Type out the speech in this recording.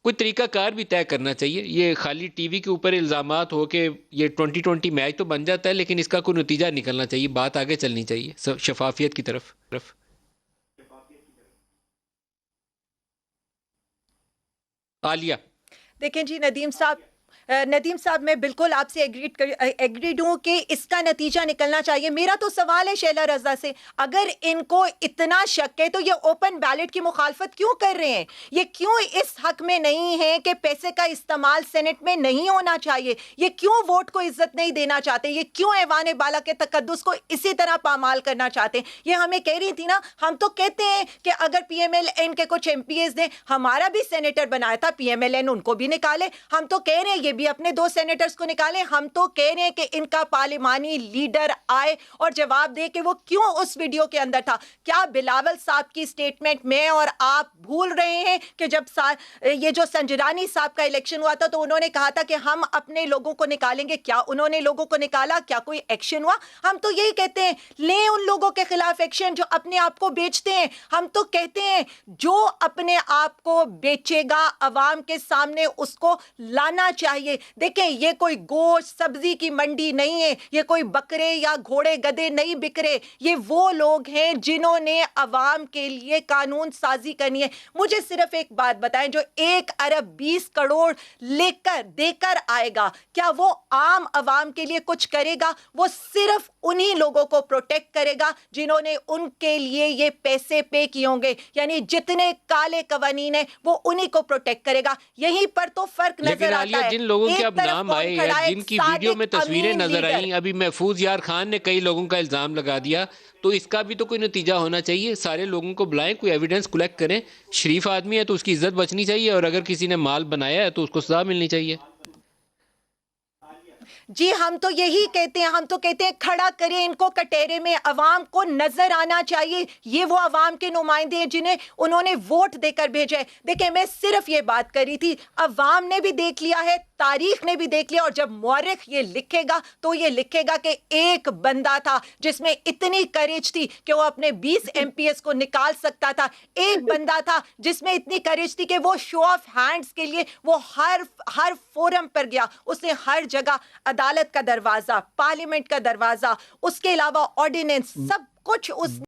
کوئی طریقہ کار بھی طے کرنا چاہیے. یہ خالی ٹی وی کے اوپر الزامات ہو کہ یہ 2020 میچ تو بن جاتا ہے لیکن اس کا کوئی نتیجہ نکلنا چاہیے, بات آگے چلنی چاہیے شفافیت کی طرف. عالیہ. دیکھیں جی ندیم صاحب میں بالکل آپ سے ایگریڈ ہوں کہ اس کا نتیجہ نکلنا چاہیے. میرا تو سوال ہے شیلا رضا سے, اگر ان کو اتنا شک ہے تو یہ اوپن بیلٹ کی مخالفت کیوں کر رہے ہیں؟ یہ کیوں اس حق میں نہیں ہے کہ پیسے کا استعمال سینٹ میں نہیں ہونا چاہیے؟ یہ کیوں ووٹ کو عزت نہیں دینا چاہتے؟ یہ کیوں ایوان بالا کے تقدس کو اسی طرح پامال کرنا چاہتے ہیں؟ یہ ہمیں کہہ رہی تھی نا, ہم تو کہتے ہیں کہ اگر پی ایم ایل این کے کچھ ایم پی ایز نے ہمارا بھی سینیٹر بنایا تھا, پی ایم ایل این ان کو بھی نکالے. ہم تو کہہ رہے ہیں یہ بھی اپنے 2 سینیٹرز کو نکالیں. ہم تو کہہ رہے ہیں کہ ان کا پارلیمانی لیڈر آئے اور جواب دے کہ وہ کیوں اس ویڈیو کے اندر تھا. کیا بلاول صاحب کی سٹیٹمنٹ میں اور آپ بھول رہے ہیں کہ جب یہ جو سنجرانی صاحب کا الیکشن ہوا تھا تو انہوں نے کہا تھا کہ ہم اپنے لوگوں کو نکالیں گے؟ کیا انہوں نے لوگوں کو نکالا؟ کیا کوئی ایکشن ہوا؟ ہم تو یہی کہتے ہیں لیں ان لوگوں کے خلاف ایکشن جو اپنے آپ کو بیچتے ہیں. ہم تو کہتے ہیں جو اپنے آپ کو بیچے گا عوام کے سامنے اس کو لانا چاہیے. دیکھیں یہ کوئی گوشت سبزی کی منڈی نہیں ہے, یہ کوئی بکرے یا گھوڑے گدے نہیں بک رہے. یہ وہ لوگ ہیں جنہوں نے عوام کے لیے قانون سازی کرنی ہے. مجھے صرف ایک بات بتائیں, جو 1 ارب 20 کروڑ دے کر آئے گا, کیا وہ عام عوام کے لیے کچھ کرے گا؟ وہ صرف انہی لوگوں کو پروٹیکٹ کرے گا جنہوں نے ان کے لیے یہ پیسے پے کیے ہوں گے. یعنی جتنے کالے قوانین ہیں وہ انہی کو پروٹیکٹ کرے گا. یہیں پر تو فرق نظر آتا ہے. جن لوگوں کے اب نام آئے یا جن کی ویڈیو میں تصویریں نظر آئیں, ابھی محفوظ یار خان نے کئی لوگوں کا الزام لگا دیا, تو اس کا بھی تو کوئی نتیجہ ہونا چاہیے. سارے لوگوں کو بلائیں, کوئی ایویڈنس کلیکٹ کریں. شریف آدمی ہے تو اس کی عزت بچنی چاہیے, اور اگر کسی نے مال بنایا ہے تو اس کو سزا ملنی چاہیے. جی ہم تو یہی کہتے ہیں, ہم تو کہتے ہیں کھڑا کریں ان کو کٹہرے میں. عوام کو نظر آنا چاہیے یہ وہ عوام کے نمائندے ہیں جنہیں انہوں نے ووٹ دے کر بھیجا ہے. دیکھیں میں صرف یہ بات کر رہی تھی, عوام نے بھی دیکھ لیا ہے, تاریخ نے بھی دیکھ لیا, اور جب مورخ یہ لکھے گا تو یہ لکھے گا کہ ایک بندہ تھا جس میں اتنی کریج تھی کہ وہ اپنے 20 ایم پی ایس کو نکال سکتا تھا. ایک بندہ تھا جس میں اتنی کریج تھی کہ وہ شو آف ہینڈز کے لیے وہ ہر فورم پر گیا. اس نے ہر جگہ عدالت کا دروازہ, پارلیمنٹ کا دروازہ, اس کے علاوہ آرڈیننس, سب کچھ اس